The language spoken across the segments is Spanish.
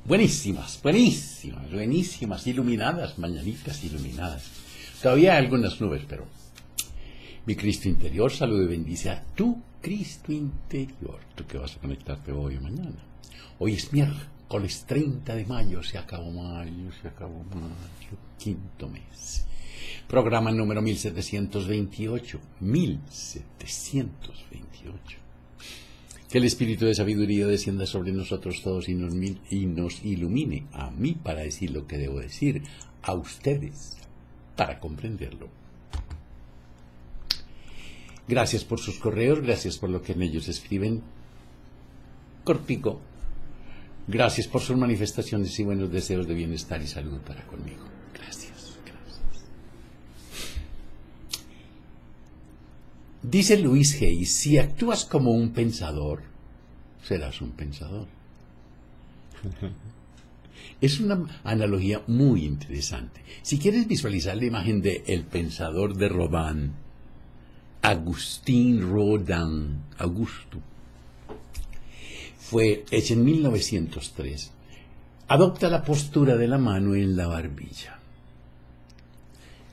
Buenísimas, buenísimas, buenísimas, iluminadas, mañanitas iluminadas. Todavía hay algunas nubes, pero mi Cristo interior saluda y bendice a tu Cristo interior. Tú que vas a conectarte hoy o mañana. Hoy es miércoles 30 de mayo, se acabó mayo, quinto mes. Programa número 1728. Que el Espíritu de Sabiduría descienda sobre nosotros todos y nos ilumine a mí para decir lo que debo decir, a ustedes para comprenderlo. Gracias por sus correos, gracias por lo que en ellos escriben. Cortico. Gracias por sus manifestaciones y buenos deseos de bienestar y salud para conmigo. Gracias, gracias. Dice Luis Hay, si actúas como un pensador, serás un pensador. Es una analogía muy interesante. Si quieres visualizar la imagen de El pensador de Rodin, Agustín Rodin, Augusto, fue hecha en 1903. Adopta la postura de la mano en la barbilla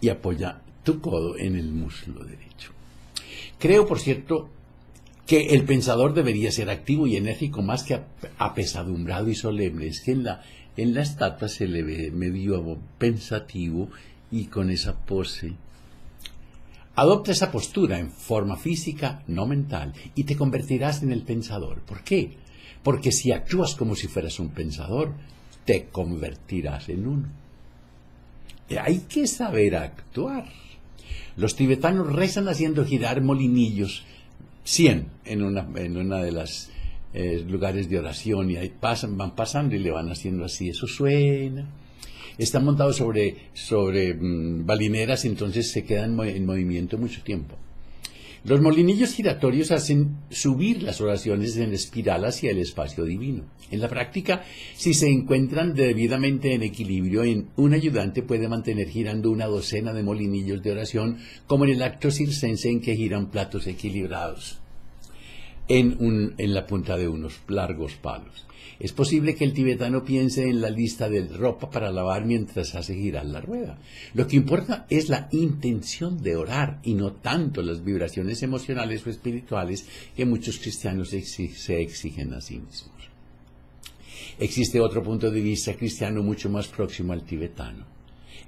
y apoya tu codo en el muslo derecho. Creo, por cierto, que el pensador debería ser activo y enérgico más que apesadumbrado y solemne. Es que en la estatua se le ve medio pensativo y con esa pose. Adopta esa postura en forma física, no mental, y te convertirás en el pensador. ¿Por qué? Porque si actúas como si fueras un pensador, te convertirás en uno. Hay que saber actuar. Los tibetanos rezan haciendo girar molinillos 100 en una de las lugares de oración, y ahí van pasando y le van haciendo así. Eso suena. Están montados sobre balineras, entonces se quedan en movimiento mucho tiempo. Los molinillos giratorios hacen subir las oraciones en espiral hacia el espacio divino. En la práctica, si se encuentran debidamente en equilibrio, un ayudante puede mantener girando una docena de molinillos de oración, como en el acto circense en que giran platos equilibrados en la punta de unos largos palos. Es posible que el tibetano piense en la lista de ropa para lavar mientras hace girar la rueda. Lo que importa es la intención de orar y no tanto las vibraciones emocionales o espirituales que muchos cristianos se exigen a sí mismos. Existe otro punto de vista cristiano mucho más próximo al tibetano: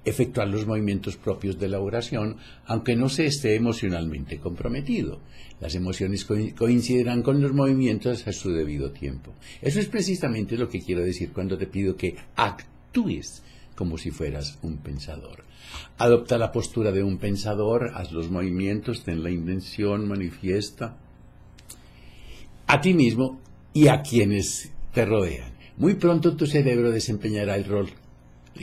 efectuar los movimientos propios de la oración, aunque no se esté emocionalmente comprometido. Las emociones coincidirán con los movimientos a su debido tiempo. Eso es precisamente lo que quiero decir cuando te pido que actúes como si fueras un pensador. Adopta la postura de un pensador, haz los movimientos, ten la intención, manifiesta a ti mismo y a quienes te rodean. Muy pronto tu cerebro desempeñará el rol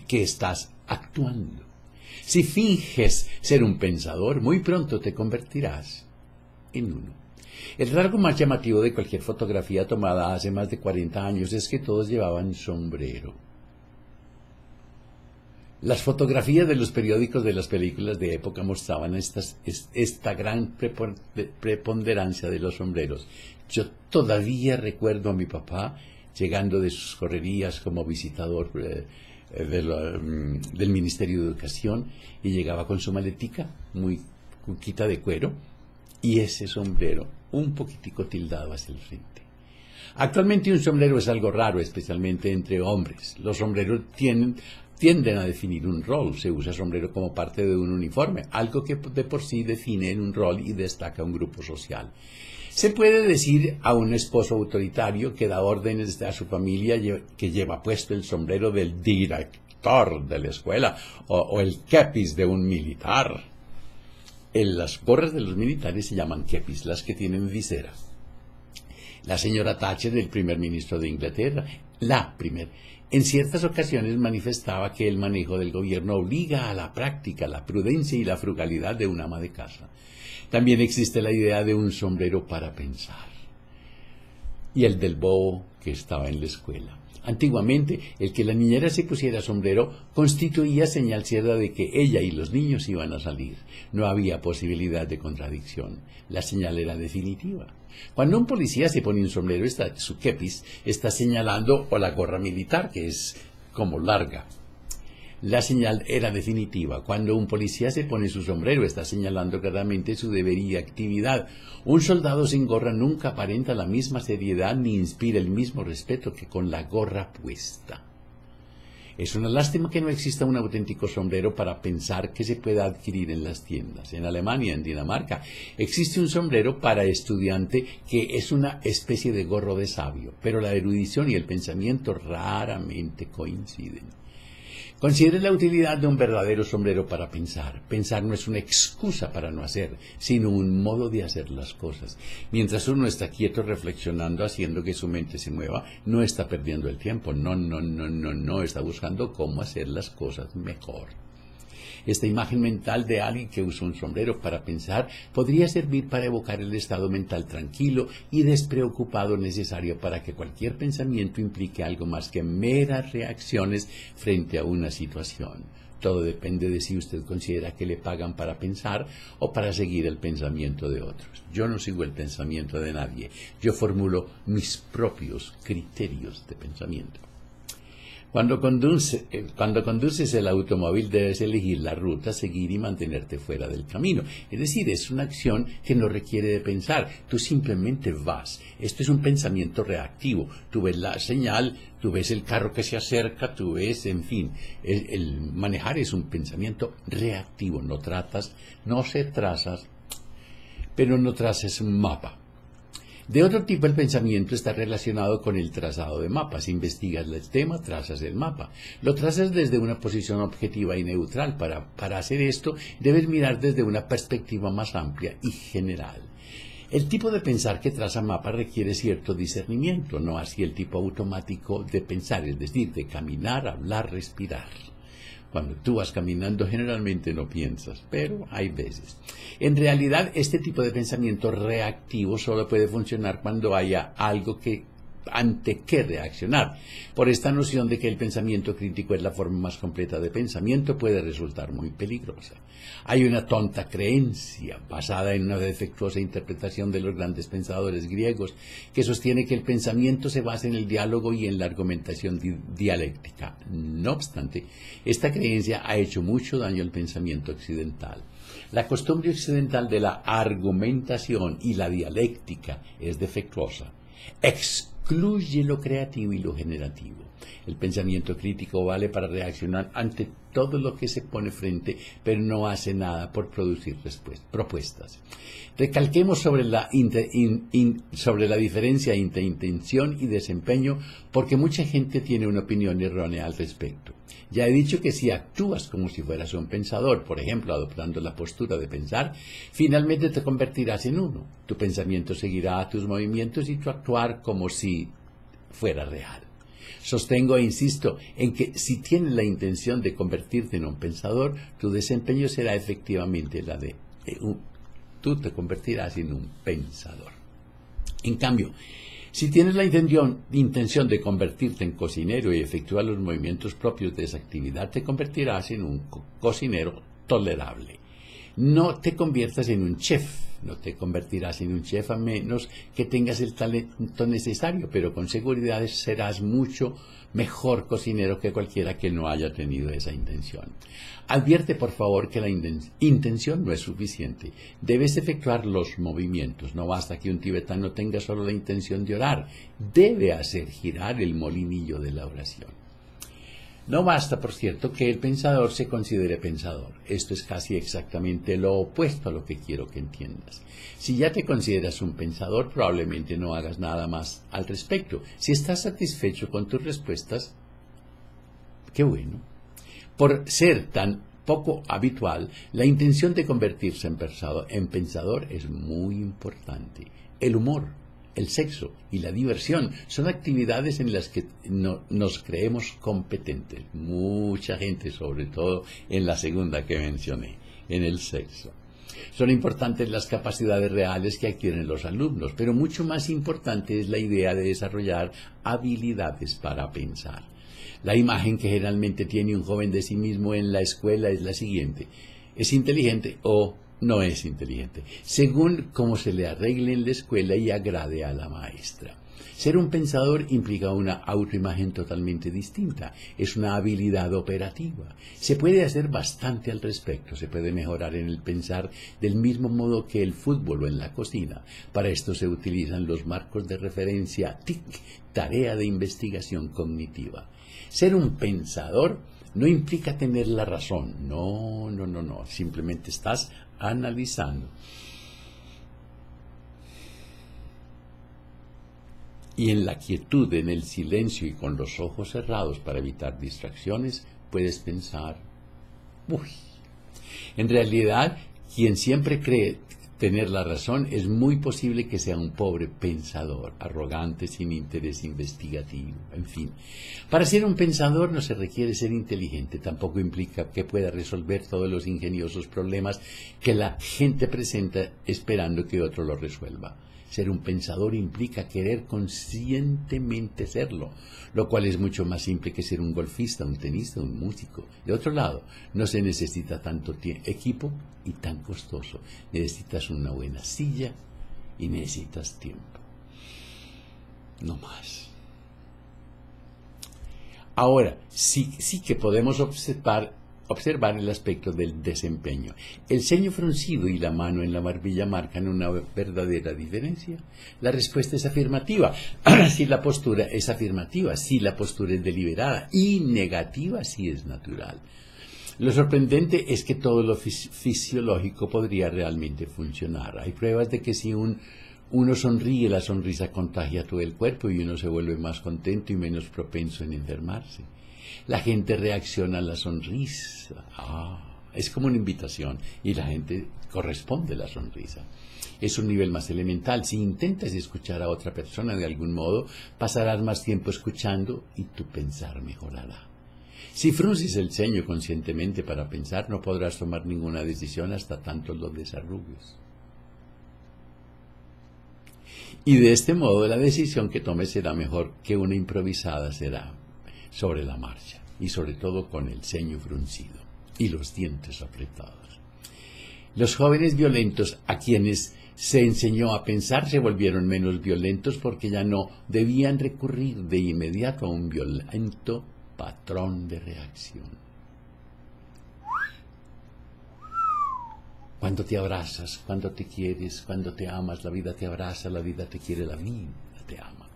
que estás actuando. Si finges ser un pensador, muy pronto te convertirás en uno. El rasgo más llamativo de cualquier fotografía tomada hace más de 40 años es que todos llevaban sombrero. Las fotografías de los periódicos de las películas de época mostraban esta gran preponderancia de los sombreros. Yo todavía recuerdo a mi papá llegando de sus correrías como visitador del Ministerio de Educación, y llegaba con su maletica muy cuquita de cuero y ese sombrero un poquitico tildado hacia el frente. Actualmente un sombrero es algo raro, especialmente entre hombres. Los sombreros tienden a definir un rol. Se usa sombrero como parte de un uniforme, algo que de por sí define un rol y destaca un grupo social. Se puede decir a un esposo autoritario que da órdenes a su familia que lleva puesto el sombrero del director de la escuela o el kepis de un militar. Las gorras de los militares se llaman kepis, las que tienen visera. La señora Thatcher, el primer ministro de Inglaterra, en ciertas ocasiones manifestaba que el manejo del gobierno obliga a la práctica, la prudencia y la frugalidad de un ama de casa. También existe la idea de un sombrero para pensar, y el del bobo que estaba en la escuela. Antiguamente, el que la niñera se pusiera sombrero constituía señal cierta de que ella y los niños iban a salir. No había posibilidad de contradicción. La señal era definitiva. Cuando un policía se pone un sombrero, su kepis, está señalando, o la gorra militar, que es como larga. La señal era definitiva. Cuando un policía se pone su sombrero, está señalando claramente su deber y actividad. Un soldado sin gorra nunca aparenta la misma seriedad ni inspira el mismo respeto que con la gorra puesta. Es una lástima que no exista un auténtico sombrero para pensar que se pueda adquirir en las tiendas. En Alemania, en Dinamarca, existe un sombrero para estudiante que es una especie de gorro de sabio, pero la erudición y el pensamiento raramente coinciden. Considere la utilidad de un verdadero sombrero para pensar. Pensar no es una excusa para no hacer, sino un modo de hacer las cosas. Mientras uno está quieto reflexionando, haciendo que su mente se mueva, no está perdiendo el tiempo. No, está buscando cómo hacer las cosas mejor. Esta imagen mental de alguien que usa un sombrero para pensar podría servir para evocar el estado mental tranquilo y despreocupado necesario para que cualquier pensamiento implique algo más que meras reacciones frente a una situación. Todo depende de si usted considera que le pagan para pensar o para seguir el pensamiento de otros. Yo no sigo el pensamiento de nadie. Yo formulo mis propios criterios de pensamiento. Cuando conduces el automóvil debes elegir la ruta, seguir y mantenerte fuera del camino. Es decir, es una acción que no requiere de pensar. Tú simplemente vas. Esto es un pensamiento reactivo. Tú ves la señal, tú ves el carro que se acerca, tú ves, en fin. El manejar es un pensamiento reactivo. No trazas, pero no trazas un mapa. De otro tipo, el pensamiento está relacionado con el trazado de mapas. Investigas el tema, trazas el mapa. Lo trazas desde una posición objetiva y neutral. Para hacer esto, debes mirar desde una perspectiva más amplia y general. El tipo de pensar que traza mapa requiere cierto discernimiento, no así el tipo automático de pensar, es decir, de caminar, hablar, respirar. Cuando tú vas caminando generalmente no piensas, pero hay veces. En realidad, este tipo de pensamiento reactivo solo puede funcionar cuando haya algo ante qué reaccionar. Por esta noción de que el pensamiento crítico es la forma más completa de pensamiento puede resultar muy peligrosa. Hay una tonta creencia basada en una defectuosa interpretación de los grandes pensadores griegos que sostiene que el pensamiento se basa en el diálogo y en la argumentación dialéctica. No obstante, esta creencia ha hecho mucho daño al pensamiento occidental. La costumbre occidental de la argumentación y la dialéctica es defectuosa. Excluye lo creativo y lo generativo. El pensamiento crítico vale para reaccionar ante todo lo que se pone frente, pero no hace nada por producir propuestas. Recalquemos sobre la diferencia entre intención y desempeño, porque mucha gente tiene una opinión errónea al respecto. Ya he dicho que si actúas como si fueras un pensador, por ejemplo, adoptando la postura de pensar, finalmente te convertirás en uno. Tu pensamiento seguirá a tus movimientos y tu actuar como si fuera real. Sostengo e insisto en que si tienes la intención de convertirte en un pensador, tu desempeño será efectivamente la de tú te convertirás en un pensador. En cambio, si tienes la intención de convertirte en cocinero y efectuar los movimientos propios de esa actividad, te convertirás en un cocinero tolerable. No te conviertas en un chef, no te convertirás en un chef a menos que tengas el talento necesario, pero con seguridad serás mucho mejor cocinero que cualquiera que no haya tenido esa intención. Advierte, por favor, que la intención no es suficiente. Debes efectuar los movimientos. No basta que un tibetano tenga solo la intención de orar. Debe hacer girar el molinillo de la oración. No basta, por cierto, que el pensador se considere pensador. Esto es casi exactamente lo opuesto a lo que quiero que entiendas. Si ya te consideras un pensador, probablemente no hagas nada más al respecto. Si estás satisfecho con tus respuestas, qué bueno. Por ser tan poco habitual, la intención de convertirse en pensador es muy importante. El humor, el sexo y la diversión son actividades en las que nos creemos competentes. Mucha gente, sobre todo en la segunda que mencioné, en el sexo. Son importantes las capacidades reales que adquieren los alumnos, pero mucho más importante es la idea de desarrollar habilidades para pensar. La imagen que generalmente tiene un joven de sí mismo en la escuela es la siguiente: es inteligente o no es inteligente, según cómo se le arregle en la escuela y agrade a la maestra. Ser un pensador implica una autoimagen totalmente distinta, es una habilidad operativa. Se puede hacer bastante al respecto, se puede mejorar en el pensar del mismo modo que el fútbol o en la cocina. Para esto se utilizan los marcos de referencia TIC, tarea de investigación cognitiva. Ser un pensador no implica tener la razón, no, simplemente estás analizando. Y en la quietud, en el silencio y con los ojos cerrados para evitar distracciones, puedes pensar, en realidad, quien siempre cree tener la razón es muy posible que sea un pobre pensador, arrogante, sin interés investigativo, en fin. Para ser un pensador no se requiere ser inteligente, tampoco implica que pueda resolver todos los ingeniosos problemas que la gente presenta esperando que otro los resuelva. Ser un pensador implica querer conscientemente serlo, lo cual es mucho más simple que ser un golfista, un tenista, un músico. De otro lado, no se necesita tanto equipo y tan costoso. Necesitas una buena silla y necesitas tiempo. No más. Ahora, sí que podemos observar el aspecto del desempeño. El ceño fruncido y la mano en la barbilla marcan una verdadera diferencia. La respuesta es afirmativa, si la postura es afirmativa, si la postura es deliberada, y negativa si es natural. Lo sorprendente es que todo lo fisiológico podría realmente funcionar. Hay pruebas de que si uno sonríe, la sonrisa contagia todo el cuerpo y uno se vuelve más contento y menos propenso en enfermarse. La gente reacciona a la sonrisa. Es como una invitación y la gente corresponde a la sonrisa. Es un nivel más elemental. Si intentas escuchar a otra persona de algún modo, pasarás más tiempo escuchando y tu pensar mejorará. Si frunces el ceño conscientemente para pensar, no podrás tomar ninguna decisión hasta tanto lo desarrugues. Y de este modo la decisión que tomes será mejor que una improvisada será sobre la marcha, y sobre todo con el ceño fruncido y los dientes apretados. Los jóvenes violentos a quienes se enseñó a pensar se volvieron menos violentos porque ya no debían recurrir de inmediato a un violento patrón de reacción. Cuando te abrazas, cuando te quieres, cuando te amas, la vida te abraza, la vida te quiere, la vida te ama.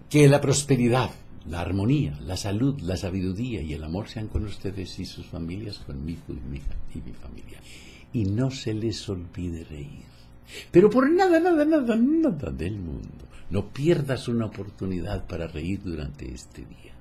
Que la prosperidad, la armonía, la salud, la sabiduría y el amor sean con ustedes y sus familias, conmigo y mi familia. Y no se les olvide reír. Pero por nada del mundo, no pierdas una oportunidad para reír durante este día.